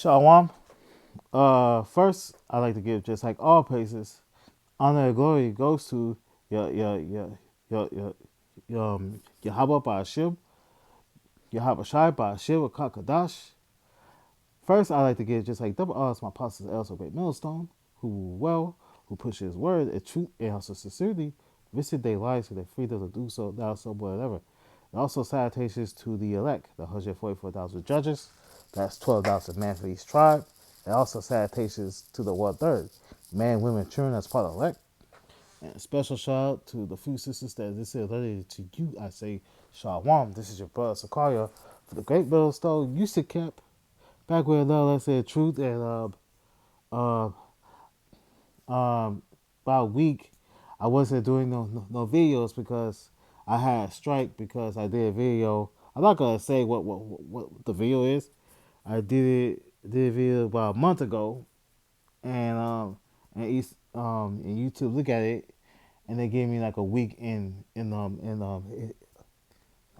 Shalom. First, I like to give just like all praises, honor and glory goes to Yahweh Ba'ashim, Yahweh Shai Ba'ashim Kakadash. First, I like to give just like double honors to my apostles, also great millstone, who push his word and truth and also sincerely risk their lives for their freedom to do so, now so whatever. And also salutations to the elect, the 144,000 judges. That's 12,000 men for each tribe. And also salutations to the 1/3, men, women, children as part of the elect. And a special shout out to the few sisters that this is related to you. I say Shalom. This is your brother Sakaria for the Great Millstone. You sit cap back with another let's say truth and uh about a week I wasn't doing no videos because I had a strike because I did a video. I'm not gonna say what the video is. I did a video about a month ago, and and YouTube look at it, and they gave me like a week a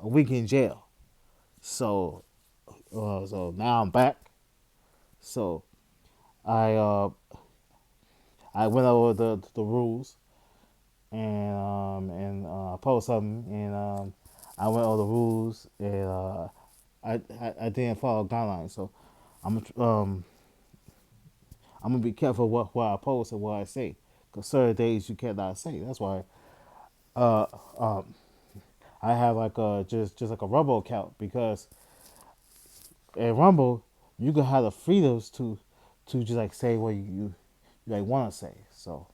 week in jail. So so now I'm back. So I uh I went over the rules, and I posted something, and I went over the rules, and I didn't follow guidelines. So I'm um I'm gonna be careful what I post and what I say, because certain days you cannot say. That's why uh um I have like a just like a Rumble account, because in Rumble you can have the freedoms to just like say what you like want to say. So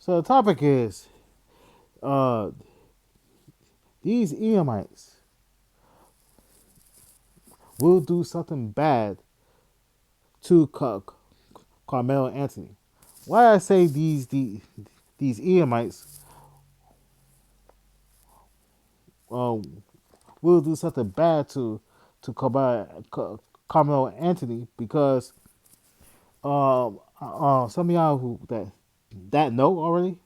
the topic is uh these Edomites will do something bad to Karmelo Anthony. Why I say these Edomites uh, will do something bad to Carmelo Anthony, because some of y'all who that know already, I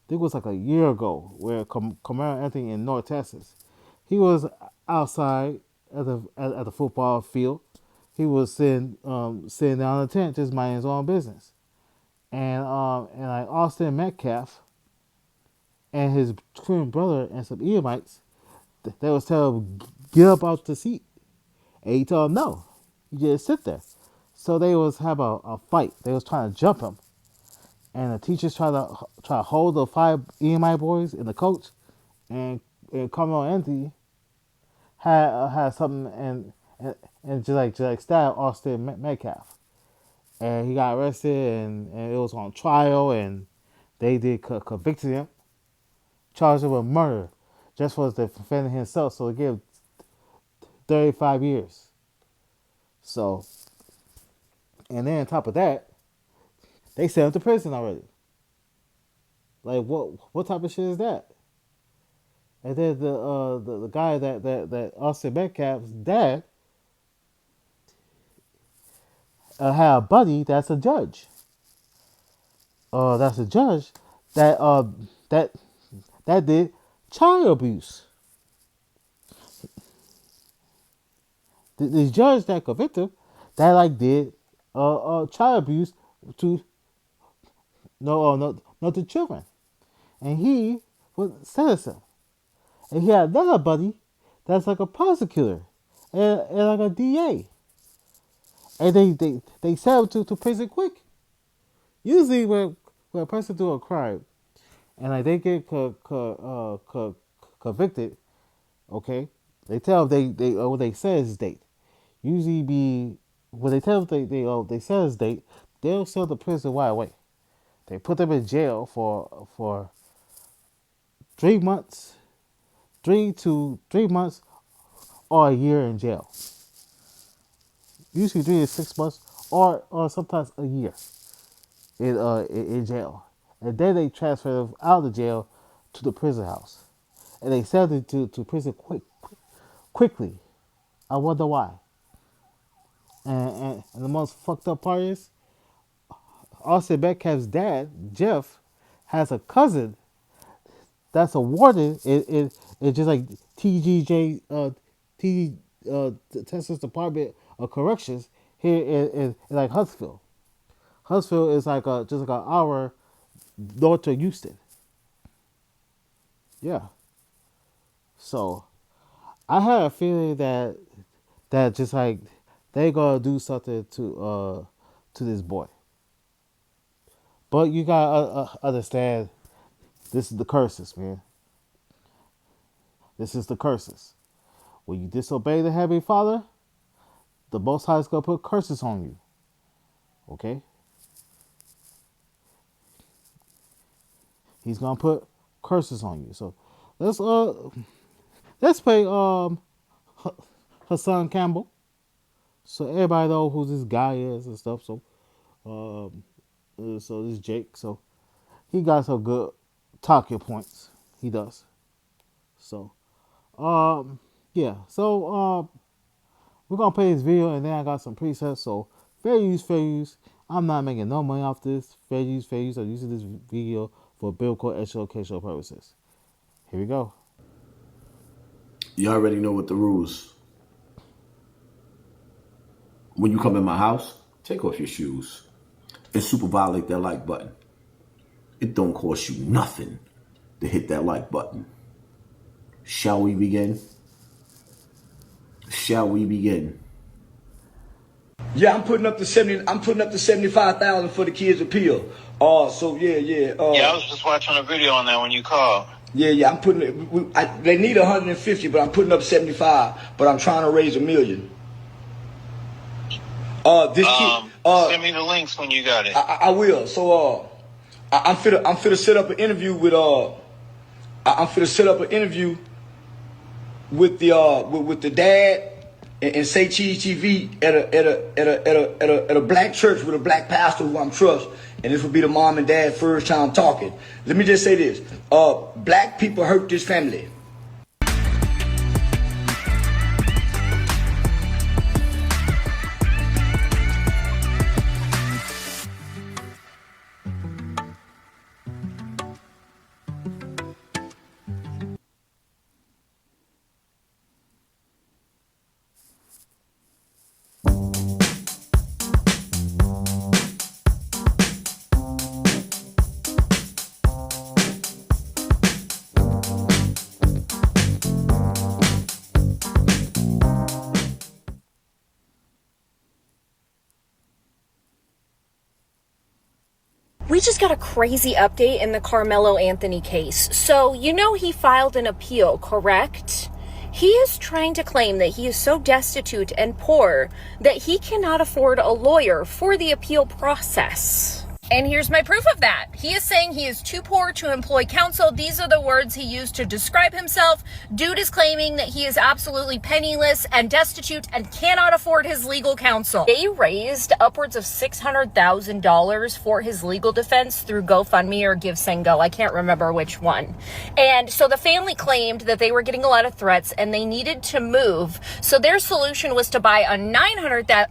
think it was like a year ago, where Carmelo Anthony in North Texas, he was outside at the football field. He was sitting down in the tent, just minding his own business, and like Austin Metcalf and his twin brother and some Edomites, they was telling him get up out the seat, and he told him no, you just sit there. So they was have a fight. They was trying to jump him, and the teachers try to hold the five EMI boys and the coach, and Carmelo Anthony had something, and just like stab Austin Metcalf, and he got arrested, and it was on trial, and they did convicted him, charged him with murder, just for defending himself. So they gave 35 years. So, and then on top of that, they sent him to prison already. Like what type of shit is that? And then the guy that Austin Metcalf's dad had a buddy that's a judge. That's a judge that that that did child abuse. The judge that convicted him, that like did child abuse to no to children, and he was sentenced him. And he had another buddy that's like a prosecutor and like a DA, and they sent him to prison quick. Usually when a person do a crime and like they get convicted, okay, they tell them they what they say is date. Usually be when they tell them they say his date, they'll send the prison right away. They put them in jail for 3 months, 3 months or a year in jail. Usually 3 to 6 months, or sometimes a year in jail, and then they transfer them out of the jail to the prison house, and they send them to prison quickly. I wonder why. And the most fucked up part is Austin Metcalf's dad, Jeff, has a cousin that's a warden in just like TGJ, Texas Department of Corrections. here in like Huntsville. Huntsville is like just like an hour north of Houston. Yeah. So I had a feeling that just like they gonna do something to this boy. But you gotta understand, this is the curses, man. This is the curses. When you disobey the Heavenly Father, the Most High is gonna put curses on you. Okay, He's gonna put curses on you. So let's let's play Hassan Campbell, so everybody know who this guy is and stuff. So so this Jake, so he got some good talking points. He does. So yeah. So we're gonna play this video and then I got some presets. So fair use, fair use. I'm not making no money off this. Fair use, fair use. I'm using this video for biblical educational purposes. Here we go. You already know what the rules. When you come in my house, take off your shoes and super violate that like button. It don't cost you nothing to hit that like button. Shall we begin? Shall we begin? Yeah, I'm putting up the 75,000 for the kids appeal. So yeah. Yeah, I was just watching a video on that when you called. Yeah. I'm putting it. They need 150, but I'm putting up 75. But I'm trying to raise $1 million. Send me the links when you got it. I will. So I'm finna set up an interview with I'm finna set up an interview with the dad and say Cheese TV at a black church with a black pastor who I'm trust, and this will be the mom and dad first time talking. Let me just say this: black people hurt this family. We just got a crazy update in the Karmelo Anthony case. So, you know he filed an appeal, correct? He is trying to claim that he is so destitute and poor that he cannot afford a lawyer for the appeal process. And here's my proof of that. He is saying he is too poor to employ counsel. These are the words he used to describe himself. Dude is claiming that he is absolutely penniless and destitute and cannot afford his legal counsel. They raised upwards of $600,000 for his legal defense through GoFundMe or GiveSendGo. I can't remember which one. And so the family claimed that they were getting a lot of threats and they needed to move. So their solution was to buy a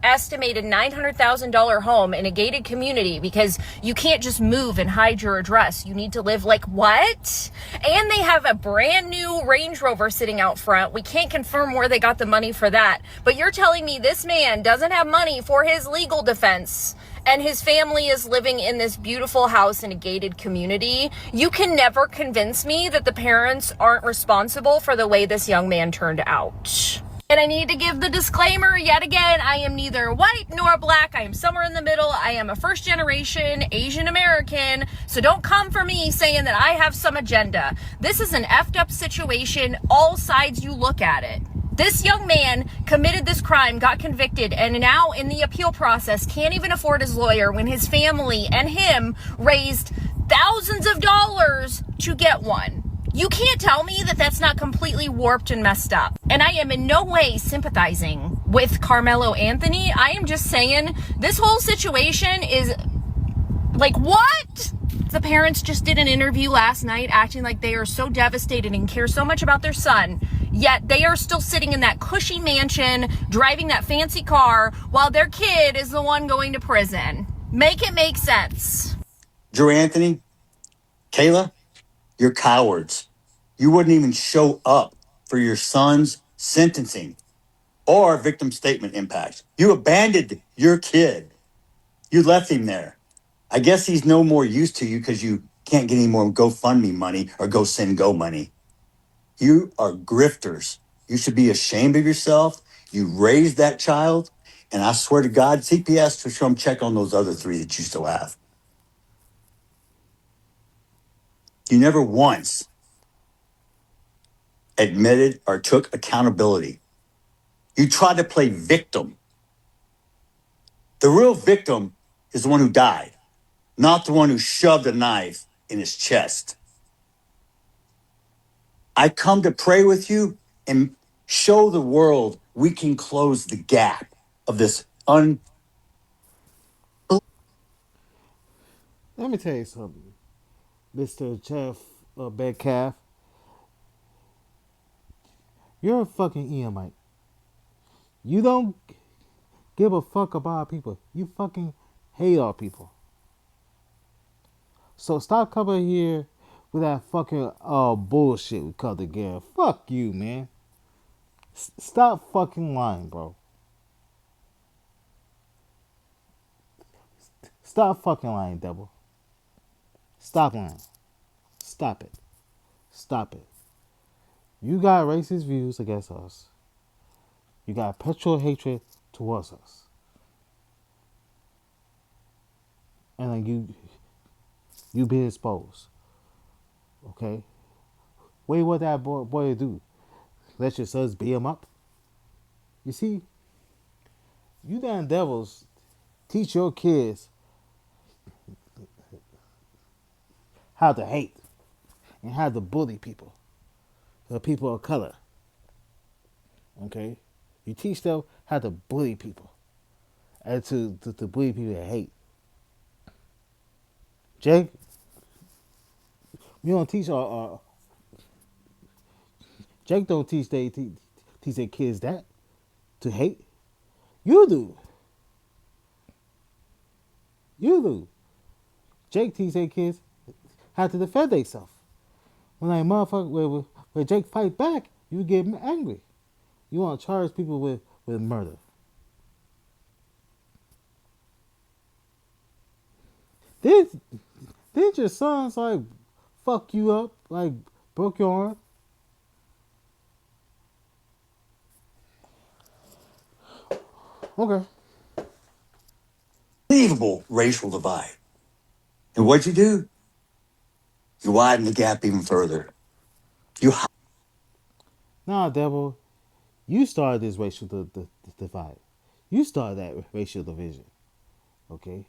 estimated $900,000 home in a gated community, because you can't just move and hide your address. You need to live like what? And they have a brand new Range Rover sitting out front. We can't confirm where they got the money for that. But you're telling me this man doesn't have money for his legal defense and his family is living in this beautiful house in a gated community? You can never convince me that the parents aren't responsible for the way this young man turned out. And I need to give the disclaimer yet again, I am neither white nor black. I am somewhere in the middle. I am a first generation Asian American. So don't come for me saying that I have some agenda. This is an effed up situation, all sides you look at it. This young man committed this crime, got convicted, and now in the appeal process can't even afford his lawyer when his family and him raised thousands of dollars to get one. You can't tell me that that's not completely warped and messed up. And I am in no way sympathizing with Karmelo Anthony. I am just saying this whole situation is like, what? The parents just did an interview last night acting like they are so devastated and care so much about their son, yet they are still sitting in that cushy mansion, driving that fancy car, while their kid is the one going to prison. Make it make sense. Drew Anthony, Kayla, you're cowards. You wouldn't even show up for your son's sentencing. or victim statement impacts. You abandoned your kid. You left him there. I guess he's no more use to you because you can't get any more GoFundMe money or Go Send Go money. You are grifters. You should be ashamed of yourself. You raised that child. And I swear to God, CPS to come check on those other three that you still have. You never once admitted or took accountability. You tried to play victim. The real victim is the one who died, not the one who shoved a knife in his chest. I come to pray with you and show the world we can close the gap of this Let me tell you something, Mr. Jeff Bedcalf. You're a fucking Edomite. You don't give a fuck about our people. You fucking hate our people. So stop coming here with that fucking bullshit we come together. Fuck you, man. Stop fucking lying, bro. Stop fucking lying, devil. Stop lying. Stop it. Stop it. You got racist views against us. You got petrol hatred towards us. And then you be exposed. Okay? Wait, what that boy do? Let your sons beat him up? You see, you damn devils teach your kids how to hate and how to bully people, the people of color. Okay? You teach them how to bully people and to bully people that hate. Jake, you don't teach Jake don't teach their kids that to hate. You do. You do. Jake teach their kids how to defend themselves. When that motherfucker, when Jake fight back, you get angry. You want to charge people with murder. Did your sons like fuck you up, like broke your arm? Okay. unbelievable racial divide. And what'd you do? You widen the gap even further. You Nah, devil, you started this racial divide. You started that racial division. Okay?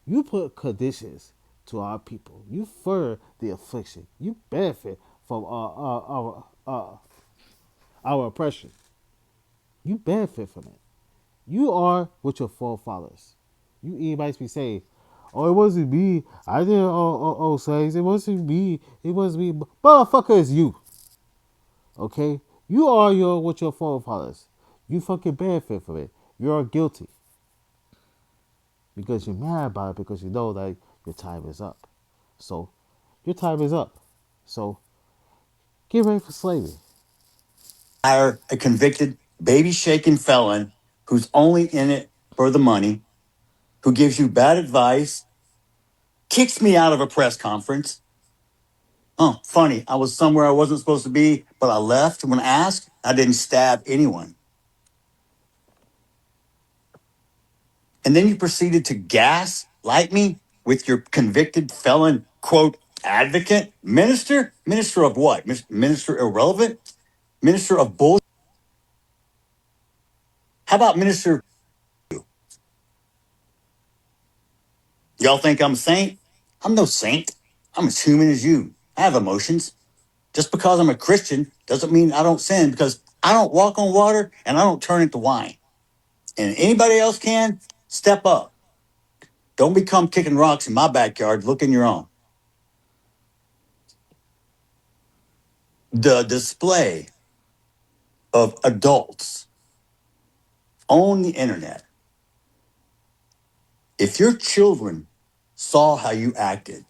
You put conditions to our people. You further the affliction. You benefit from our oppression. You benefit from it. You are what your forefathers. You Edomites be saying, "Oh, it wasn't me. I didn't. Says it wasn't me. It wasn't me." Motherfucker, is you. Okay, you are what your forefathers. You fucking benefit from it. You're guilty because you're mad about it because you know that your time is up. So, your time is up. So, get ready for slavery. hire a convicted baby shaking felon who's only in it for the money, who gives you bad advice, kicks me out of a press conference. Oh, funny. I was somewhere I wasn't supposed to be, but I left when asked. I didn't stab anyone. And then you proceeded to gaslight me with your convicted felon, quote, advocate, minister? Minister of what? Minister irrelevant? Minister of bull? How about minister? Y'all think I'm a saint? I'm no saint. I'm as human as you. I have emotions. Just because I'm a Christian doesn't mean I don't sin because I don't walk on water and I don't turn into wine. And anybody else can, step up. Don't become kicking rocks in my backyard. Look in your own. The display of adults on the internet. If your children saw how you acted,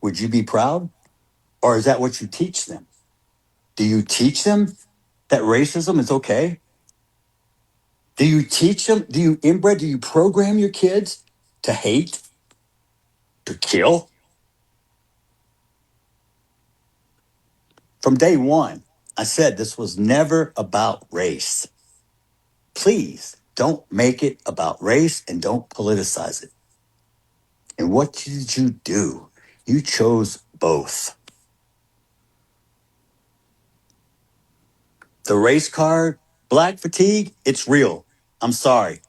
would you be proud? Or is that what you teach them? Do you teach them that racism is okay? Do you teach them? Do you inbred? Do you program your kids to hate, to kill? From day one, I said this was never about race. Please don't make it about race and don't politicize it. And what did you do? You chose both. The race card, black fatigue, it's real. I'm sorry.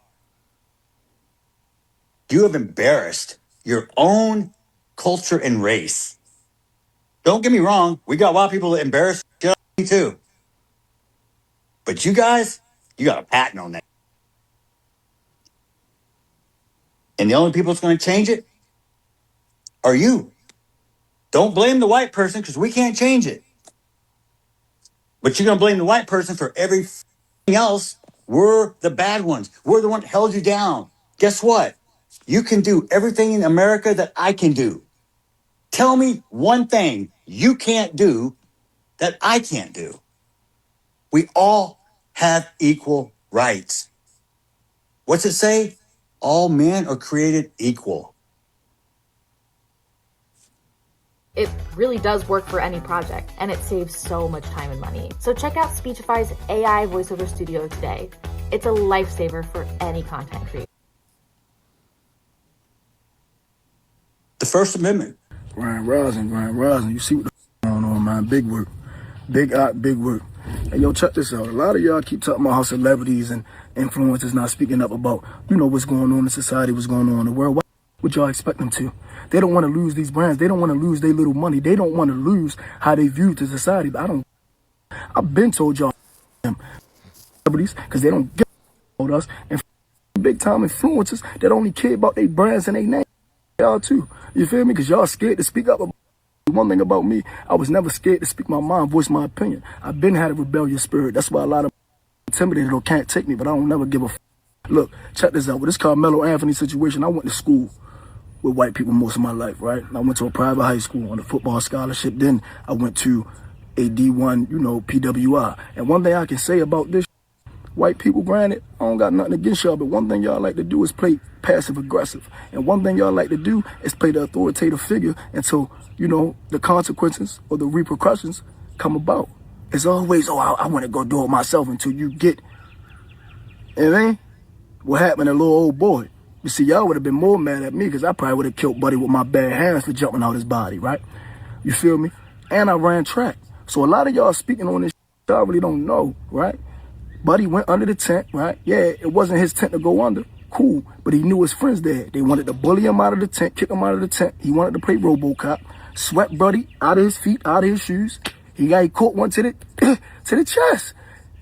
You have embarrassed your own culture and race. Don't get me wrong. We got a lot of people that embarrass me too. But you guys, you got a patent on that. And the only people that's going to change it are you. Don't blame the white person because we can't change it. But you're going to blame the white person for everything else. We're the bad ones. We're the one that held you down. Guess what? You can do everything in America that I can do. Tell me one thing you can't do that I can't do. We all have equal rights. What's it say? All men are created equal. It really does work for any project, and it saves so much time and money. So check out Speechify's AI voiceover studio today. It's a lifesaver for any content creator. The First Amendment. Grind rising. You see what the going on, man. Big work. Big art, big work. Hey, yo, check this out. A lot of y'all keep talking about how celebrities and influencers not speaking up about, what's going on in society, what's going on in the world. What would y'all expect them to? They don't want to lose these brands. They don't want to lose their little money. They don't want to lose how they view to society. But I've been told y'all them celebrities because they don't get about us and big time influencers that only care about their brands and their name. Y'all too. You feel me? Because y'all scared to speak up about one thing about me. I was never scared to speak my mind, voice my opinion. I've been had a rebellious spirit. That's why a lot of intimidated or can't take me, but I don't never give a Look, check this out. With this Karmelo Anthony situation, I went to school with white people most of my life, right? I went to a private high school on a football scholarship. Then I went to a D1, PWI. And one thing I can say about this, white people, granted, I don't got nothing against y'all, but one thing y'all like to do is play passive aggressive. And one thing y'all like to do is play the authoritative figure until, the consequences or the repercussions come about. It's always, I want to go do it myself until you get, what happened to little old boy? You see, y'all would have been more mad at me because I probably would have killed Buddy with my bare hands for jumping out his body, right? You feel me? And I ran track. So a lot of y'all speaking on this y'all really don't know, right? Buddy went under the tent, right? Yeah, it wasn't his tent to go under. Cool. But he knew his friends there. They wanted to bully him out of the tent, kick him out of the tent. He wanted to play RoboCop. Swept Buddy out of his feet, out of his shoes. He caught one to the to the chest.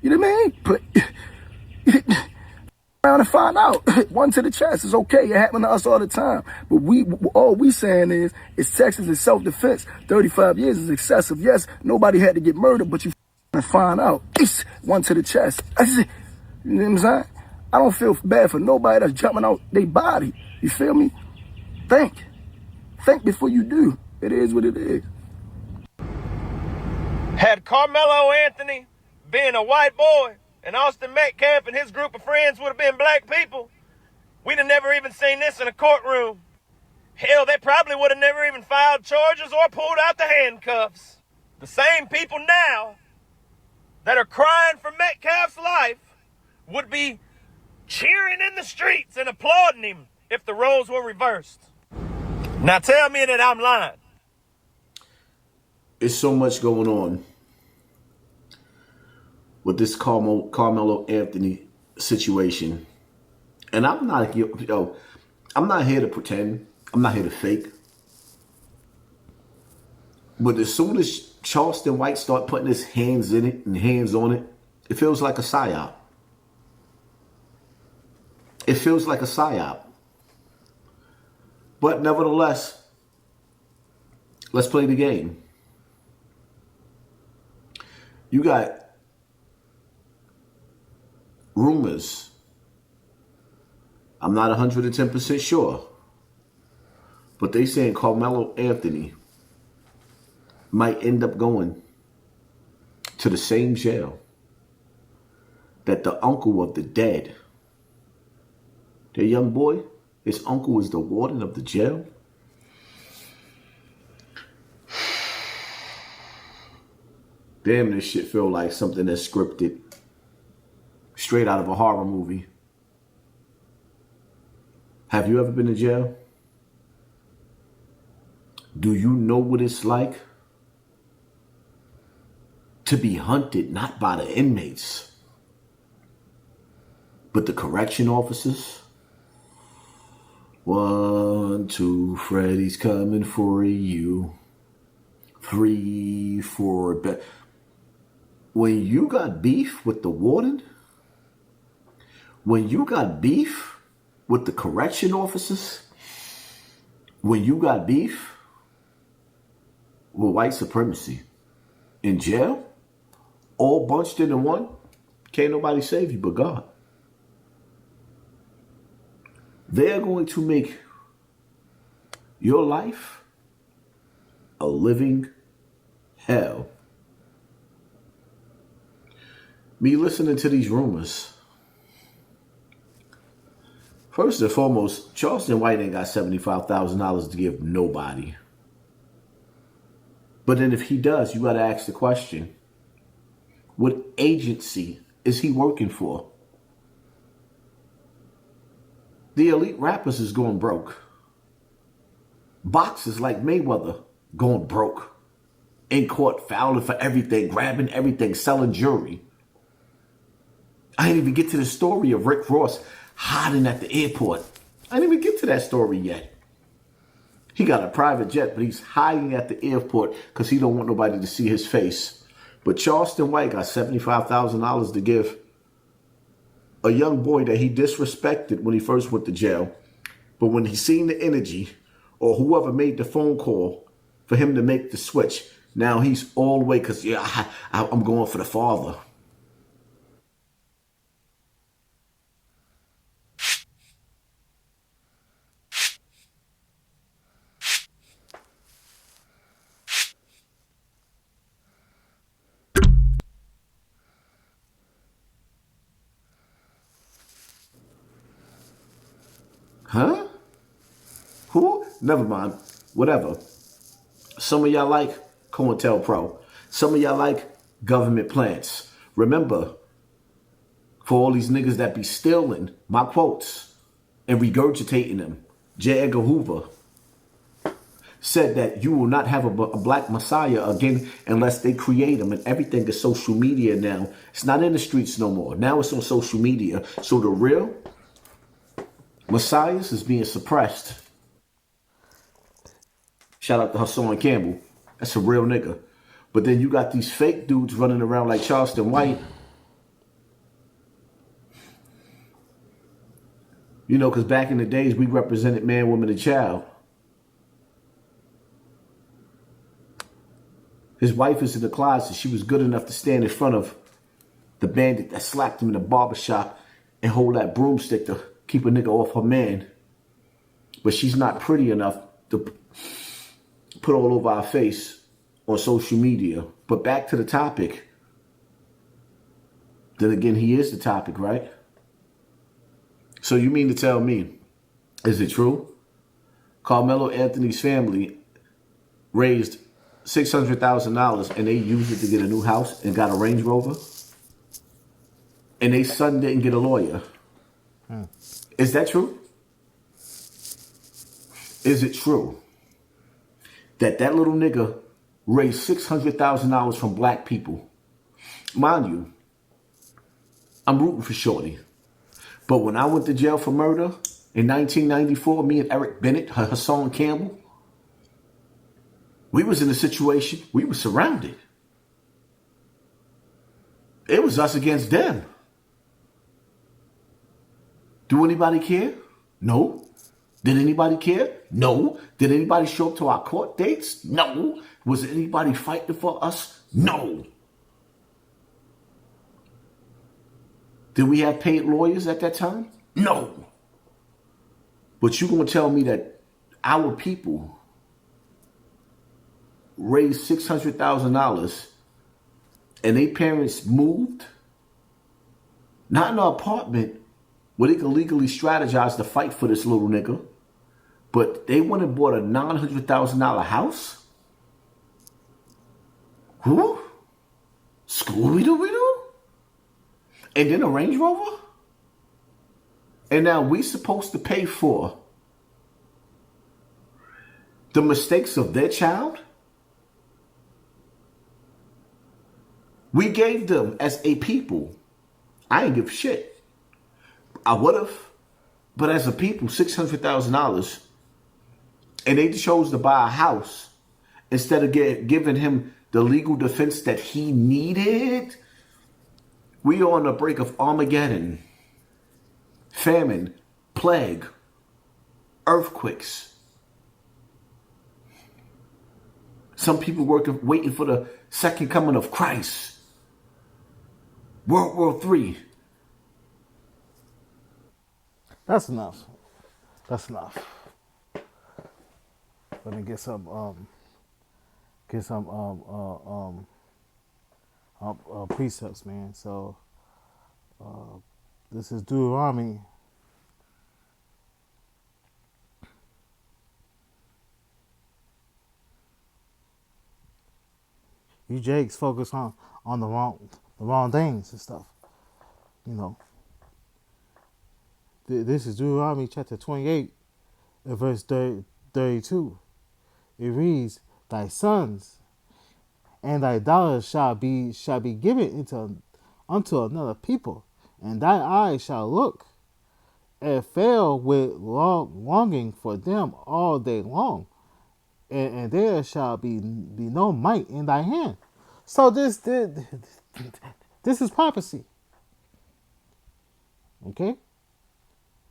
You know what I mean? Around and find out. One to the chest. It's okay. It happened to us all the time. But all we saying is Texas is self-defense. 35 years is excessive. Yes, nobody had to get murdered, but you find out. One to the chest. You know what I'm saying? I don't feel bad for nobody that's jumping out their body. You feel me? Think. Think before you do. It is what it is. Had Karmelo Anthony been a white boy and Austin Metcalf and his group of friends would have been black people, we'd have never even seen this in a courtroom. Hell, they probably would have never even filed charges or pulled out the handcuffs. The same people now that are crying for Metcalf's life would be cheering in the streets and applauding him if the roles were reversed. Now tell me that I'm lying. It's so much going on with this Carmelo Anthony situation. And I'm not here to pretend. I'm not here to fake. But as soon as Charleston White start putting his hands in it and hands on it, it feels like a psyop. It feels like a psyop. But nevertheless, let's play the game. You got rumors. I'm not 110% sure. But they saying Karmelo Anthony might end up going to the same jail that the uncle of the dead The young boy, his uncle is the warden of the jail. Damn, this shit feel like something that's scripted. Straight out of a horror movie. Have you ever been to jail? Do you know what it's like to be hunted not by the inmates, but the correction officers? 1, 2, Freddy's coming for you. 3, 4, when you got beef with the warden, when you got beef with the correction officers, when you got beef with white supremacy in jail, all bunched into one, can't nobody save you but God. They're going to make your life a living hell. Me listening to these rumors. First and foremost, Charleston White ain't got $75,000 to give nobody. But then if he does, you got to ask the question, what agency is he working for? The elite rappers is going broke. Boxers like Mayweather going broke. In court, fouling for everything, grabbing everything, selling jewelry. I didn't even get to the story of Rick Ross hiding at the airport. I didn't even get to that story yet. He got a private jet, but he's hiding at the airport because he don't want nobody to see his face. But Charleston White got $75,000 to give a young boy that he disrespected when he first went to jail. But when he seen the energy, or whoever made the phone call for him to make the switch, now he's all the way because, I'm going for the father. Huh? Who? Never mind. Whatever. Some of y'all like COINTELPRO. Some of y'all like government plants. Remember, for all these niggas that be stealing my quotes and regurgitating them, J. Edgar Hoover said that you will not have a black messiah again unless they create them. And everything is social media now. It's not in the streets no more. Now it's on social media. So the real messiahs is being suppressed. Shout out to Hassan Campbell. That's a real nigga. But then you got these fake dudes running around like Charleston White. You know, because back in the days, we represented man, woman, and child. His wife is in the closet. She was good enough to stand in front of the bandit that slapped him in the barbershop and hold that broomstick to keep a nigga off her man. But she's not pretty enough to put all over our face on social media. But back to the topic. Then again, he is the topic, right? So you mean to tell me, is it true? Karmelo Anthony's family raised $600,000 and they used it to get a new house and got a Range Rover? And their son didn't get a lawyer. Is that true? Is it true that little nigga raised $600,000 from black people? Mind you, I'm rooting for Shorty. But when I went to jail for murder in 1994, me and Eric Bennett, Hassan Campbell, we was in a situation, we were surrounded. It was us against them. Do anybody care? No. Did anybody care? No. Did anybody show up to our court dates? No. Was anybody fighting for us? No. Did we have paid lawyers at that time? No. But you gonna tell me that our people raised $600,000 and their parents moved? Not in an apartment, where they could legally strategize to fight for this little nigga. But they went and bought a $900,000 house? Who? Scooby-Doo? And then a Range Rover? And now we supposed to pay for the mistakes of their child? We gave them as a people. I ain't give a shit. I would have. But as a people, $600,000. And they chose to buy a house instead of giving him the legal defense that he needed. We are on the brink of Armageddon, famine, plague, earthquakes. Some people waiting for the second coming of Christ. World War III. That's enough. That's enough. Let me get some precepts, man. So this is Deuteronomy. You Jakes focus on the wrong things and stuff. You know. This is Deuteronomy chapter 28, verse 32. It reads, "Thy sons and thy daughters shall be given unto another people, and thy eyes shall look and fail with longing for them all day long, and there shall be no might in thy hand." So this is prophecy. Okay?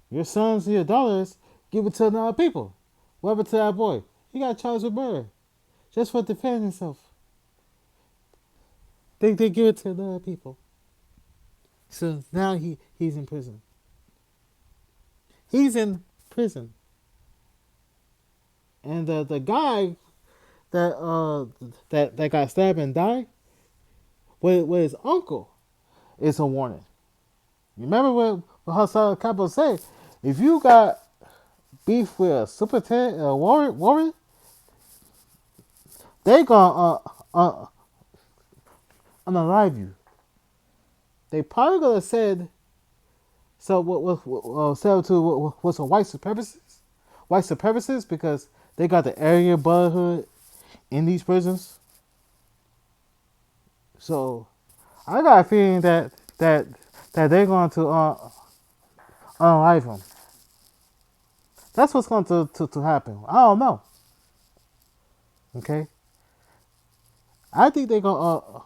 Your sons and your daughters give it to another people. What happened to that boy? He got charged with murder just for defending himself. They give it to other people. So now he's in prison. He's in prison. And the guy that got stabbed and died with his uncle is a warning. Remember what Hassan Capo said? If you got beef with a super warrior, they gonna unalive you. They probably gonna said so. What sell to what's a white supremacists? White supremacists because they got the Aryan Brotherhood in these prisons. So I got a feeling that they're going to unalive him. That's what's going to happen. I don't know. Okay? I think they're going to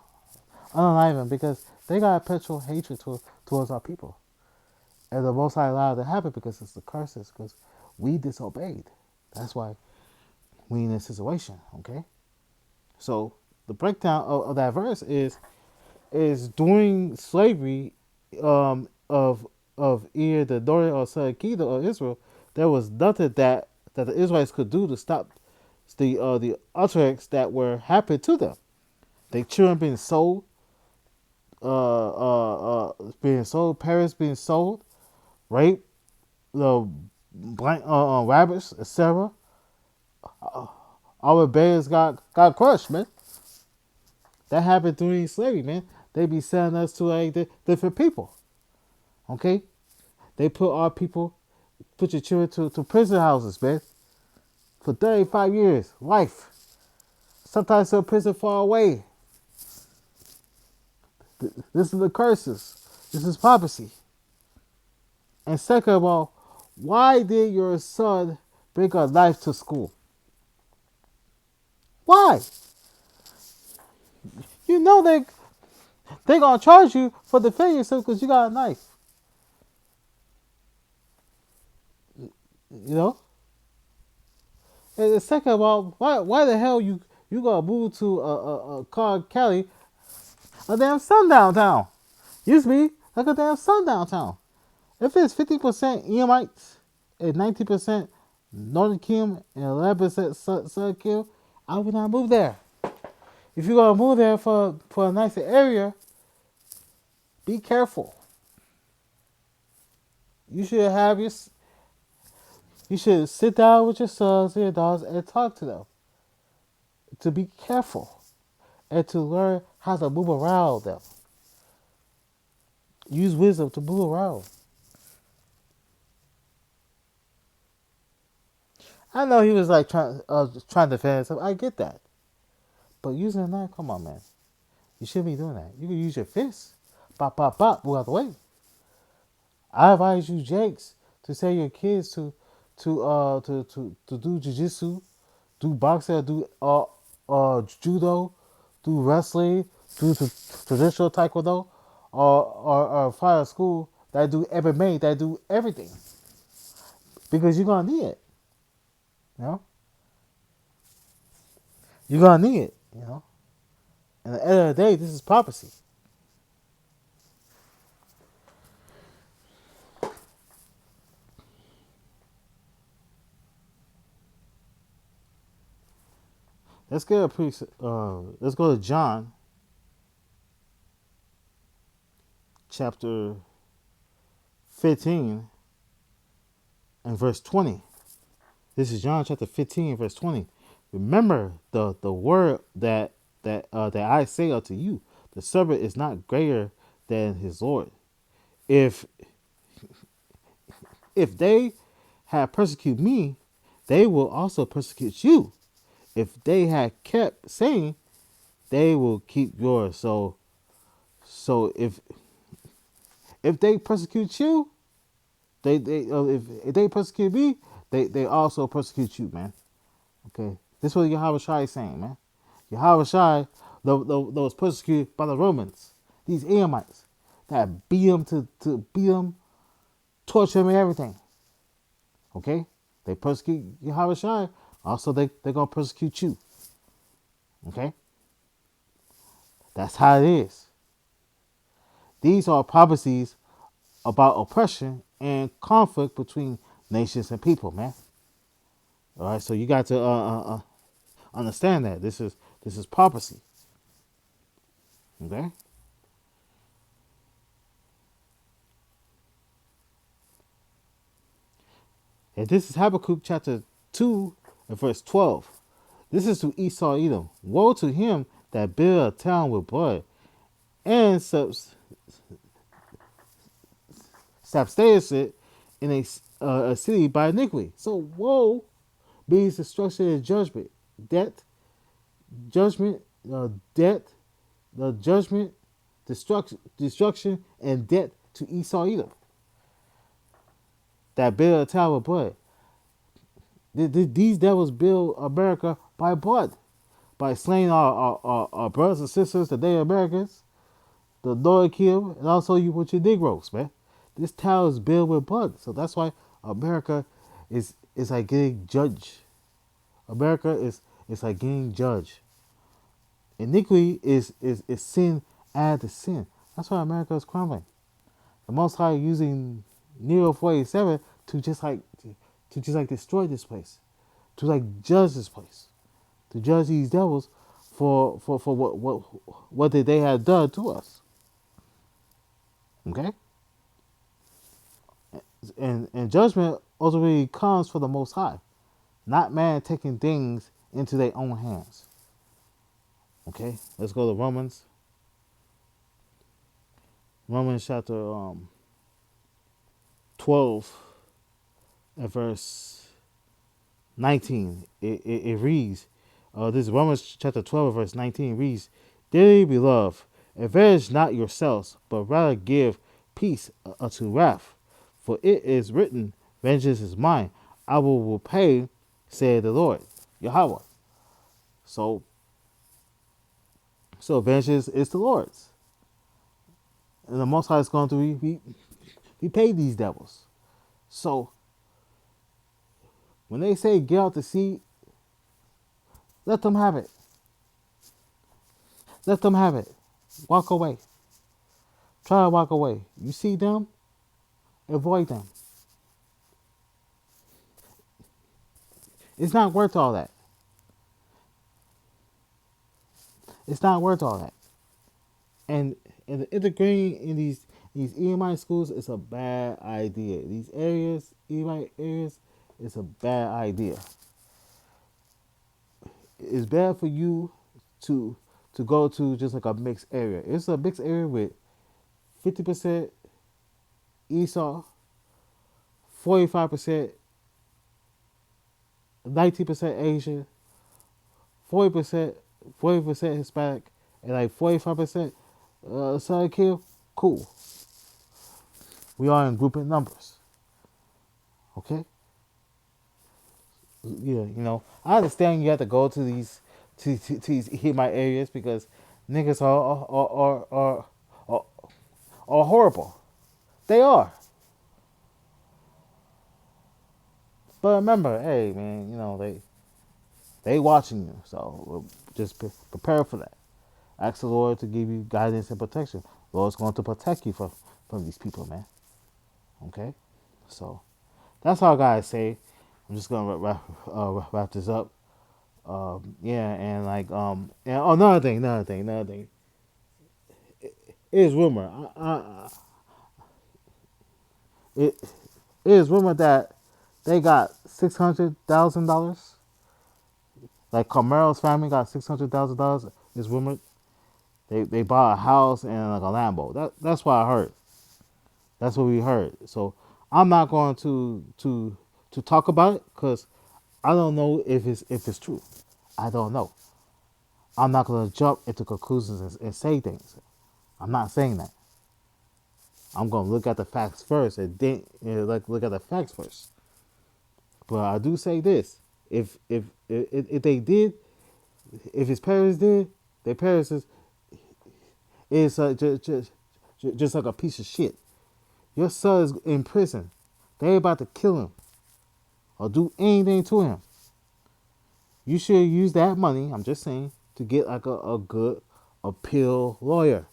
unalive him because they got a perpetual hatred towards our people. And the Most High allowed it to happen because it's the curses, because we disobeyed. That's why we in this situation, okay? So the breakdown of that verse is during slavery of either the Dorian or Seleucid or Israel, there was nothing that the Israelites could do to stop the utterance that were happening to them. Their children being sold, parents being sold, rape, the blank rabbits, etc. Our bears got crushed, man. That happened during slavery, man. They be selling us to different people. Okay? They put our people, put your children to prison houses, man. For 35 years, life. Sometimes to a prison far away. This is the curses. This is prophecy. And second of all, why did your son bring a knife to school? Why? You know they gonna charge you for defending yourself because you got a knife. You know? And the second of all, why the hell you gonna move to a car Cali, a damn sundown town? Used to be like a damn sundown town. If it's 50% Edomites and 90% Northern Kingdom and 11% Southern Kingdom, I would not move there. If you're gonna move there for a nicer area, be careful. You should have your. You should sit down with your sons and your daughters and talk to them to be careful and to learn how to move around them. Use wisdom to move around. I know he was like trying to defend himself. I get that, but using a knife, come on, man. You shouldn't be doing that. You can use your fists. Pop, pop, pop. Move out the way. I advise you, Jakes, to send your kids to do jujitsu, do boxing, do judo, do wrestling, do traditional taekwondo, or find a school that do MMA, that do everything, because you're gonna need it. You know, you're gonna need it. You know, and at the end of the day, this is prophecy. Let's get a let's go to John chapter 15 and verse 20. This is John chapter 15 verse 20. Remember the word that I say unto you, the servant is not greater than his Lord. If if they have persecuted me, they will also persecute you. If they had kept saying, they will keep yours. So if they persecute you, if they persecute me, they also persecute you, man. Okay, this is what Yahweh Shai is saying, man. Yahweh Shai, those persecuted by the Romans, these Edomites, that beat them to beat them, torture them, and everything. Okay, they persecute Yahweh Shai. Also, they're gonna persecute you. Okay, that's how it is. These are prophecies about oppression and conflict between nations and people, man. All right, so you got to understand that this is prophecy. Okay, and this is Habakkuk chapter 2 and verse 12. This is to Esau Edom. Woe to him that build a town with blood and substays it in a city by iniquity. So woe means destruction and judgment, death, judgment, death, the judgment, destruction, and death to Esau Edom. That build a town with blood. These devils build America by blood, by slaying our brothers and sisters, the Native Americans, the Northern Kingdom, and also you with your Negroes, man. This town is built with blood, so that's why America is like getting judged. America is like getting judged. Iniquity is sin added to sin. That's why America is crumbling. The Most High using Neo 47 to just like destroy this place, to like judge this place, to judge these devils for what they have done to us. Okay, and judgment ultimately comes from the Most High, not man taking things into their own hands. Okay, let's go to Romans. Romans chapter 12 and verse 19. It reads, this is Romans chapter 12 verse 19 reads, Dearly beloved, avenge not yourselves, but rather give peace unto wrath. For it is written, Vengeance is mine, I will repay, said the Lord, Yahweh. So vengeance is the Lord's. And the Most High is going to repay these devils. So when they say get out the seat, let them have it. Let them have it. Walk away. Try to walk away. You see them, avoid them. It's not worth all that. It's not worth all that. And integrating in These Edomite schools, it's a bad idea. These areas, Edomite areas, it's a bad idea. It's bad for you to go to just like a mixed area. It's a mixed area with 50% Esau, 45%, 19% Asian, 40%, 40% Hispanic, and like 45% Southern Kill. Cool. We are in grouping numbers. Okay? Yeah, I understand you have to go to these to these Hemite areas because niggas are horrible. They are. But remember, hey man, they watching you, so just prepare for that. Ask the Lord to give you guidance and protection. Lord's going to protect you from these people, man. Okay, so that's all I gotta say. I'm just gonna wrap this up. Yeah, and another thing. It is rumor. It is rumor that they got $600,000. Like Carmelo's family got $600,000. Is rumored. They bought a house and like a Lambo. That's what I heard. That's what we heard. So I'm not going to talk about it because I don't know if it's true. I don't know. I'm not going to jump into conclusions and say things. I'm not saying that. I'm going to look at the facts first and then look at the facts first. But I do say this: if they did, if his parents did, their parents is just like a piece of shit. Your son is in prison. They about to kill him or do anything to him. You should use that money, I'm just saying, to get like a good appeal lawyer.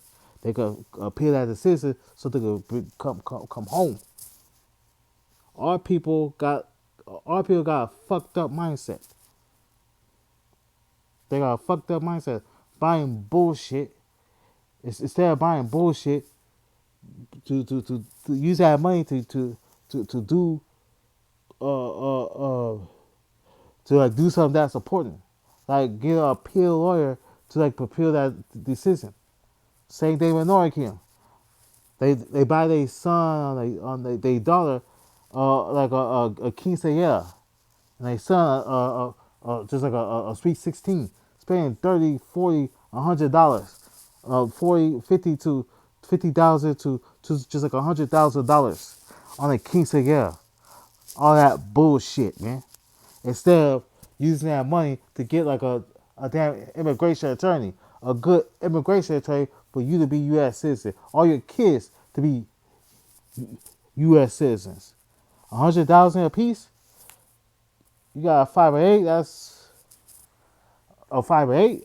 They could appeal that decision so they could come home. Our people got a fucked up mindset. They got a fucked up mindset. Buying bullshit. Instead of buying bullshit, to use that money to do to like do something that's important. Like get an appeal lawyer to like appeal that decision. Same thing with Noricum. They buy their son on their daughter like a quinceañera. And they son just like a sweet 16. Spending 30, 40, $100. 40, 50 to 50,000 to just like $100,000 on a quinceañera. All that bullshit, man. Instead of using that money to get like a damn immigration attorney, a good immigration attorney for you to be U.S. citizen, all your kids to be U.S. citizens. 100,000 a piece. You got a 5 or 8. That's a 5 or 8.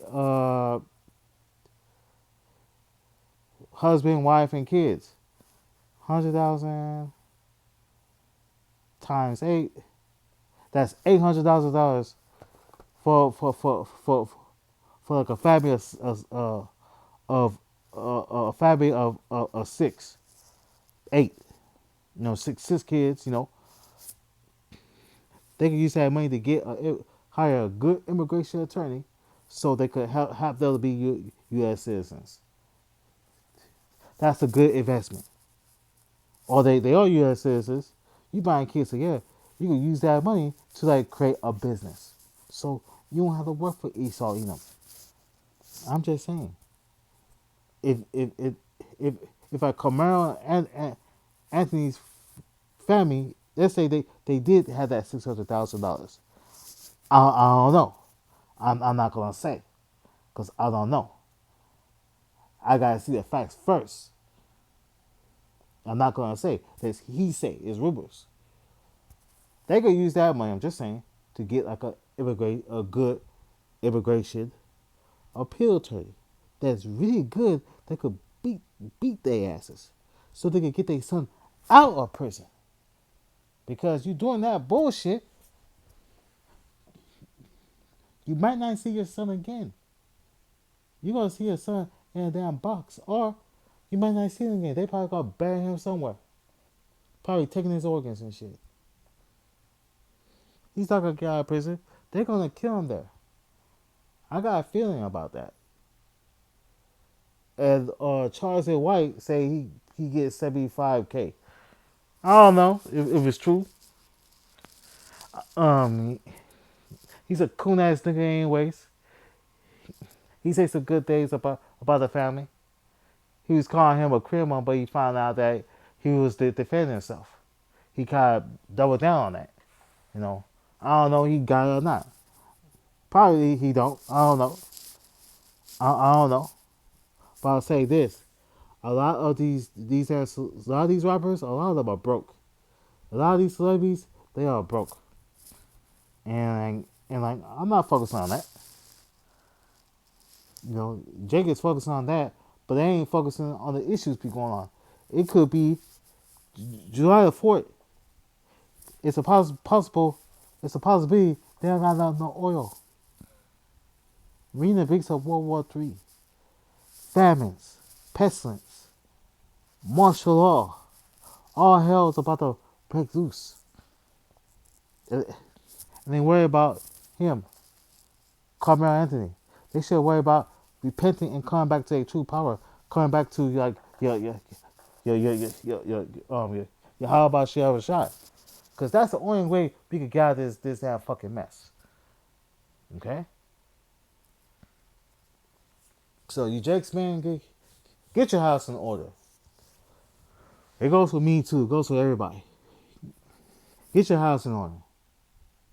Husband, wife, and kids. 100,000 times 8. That's $800,000 for like a family of a family of 6, 8. Six kids. They can use that money to hire a good immigration attorney, so they could have them be U.S. citizens. That's a good investment. Or they are U.S. citizens. You buying kids, so yeah, you can use that money to like create a business. So you don't have to work for Esau Edom. I'm just saying. If a Karmelo and Anthony's family, let's say they did have that $600,000. I don't know. I'm not gonna say because I don't know. I gotta see the facts first. I'm not gonna say this. He say it's rumors. They could use that money. I'm just saying to get like a good immigration appeal attorney that's really good. That could beat their asses, so they could get their son out of prison. Because you doing that bullshit, you might not see your son again. You're gonna see your son in a damn box, or He might not see him again. They probably gonna bury him somewhere. Probably taking his organs and shit. He's not gonna get out of prison. They're gonna kill him there. I got a feeling about that. And Charles A. White say he gets 75K. I don't know if it's true. Um, he's a coon ass nigga anyways. He says some good things about the family. He was calling him a criminal, but he found out that he was defending himself. He kind of doubled down on that. You know, I don't know he got it or not. Probably he don't. I don't know. I don't know. But I'll say this: a lot of these rappers, a lot of them are broke. A lot of these celebrities, they are broke. And like I'm not focusing on that. You know, Jake is focusing on that, but they ain't focusing on the issues be going on. It could be July the 4th. It's a possible. It's a possibility they don't got no oil. Reading the brings of World War III, famines, pestilence, martial law. All hell is about to break loose. And they worry about him, Karmelo Anthony. They should worry about repenting and coming back to their true power, coming back to like your how about she ever shot? Because that's the only way we could get out of this damn fucking mess. Okay? So you Jakes, man, get your house in order. It goes for me too. It goes for everybody. Get your house in order.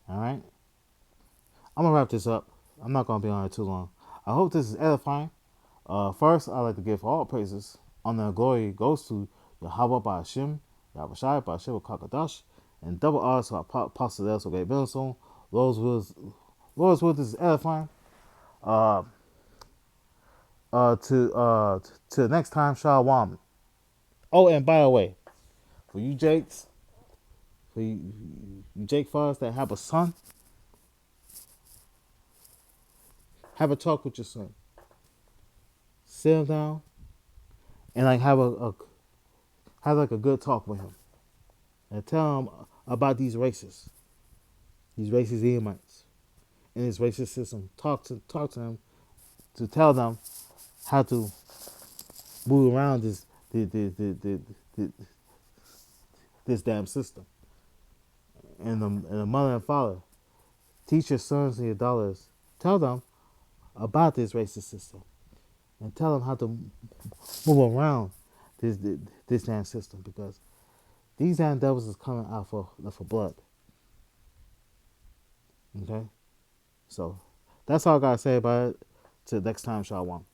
Alright? I'm going to wrap this up. I'm not going to be on it too long. I hope this is edifying. First, I'd like to give all praises. Honor and glory goes to Yahweh by Hashem, Yahweh Shai by Hashem Kakadash, and double honors to Apostle Delso Great Millstone. Lord's will, this is edifying. To next time, Shalom. Oh, and by the way, for you Jakes, for you Jake Foss that have a son, have a talk with your son. Sit him down and like have a good talk with him, and tell him about these racist Edomites, and this racist system. Talk to them to tell them how to move around this damn system. And the mother and father, teach your sons and your daughters. Tell them about this racist system, and tell them how to move around this damn system, because these damn devils is coming out for blood. Okay, so that's all I gotta say about it. Till next time, Shalom.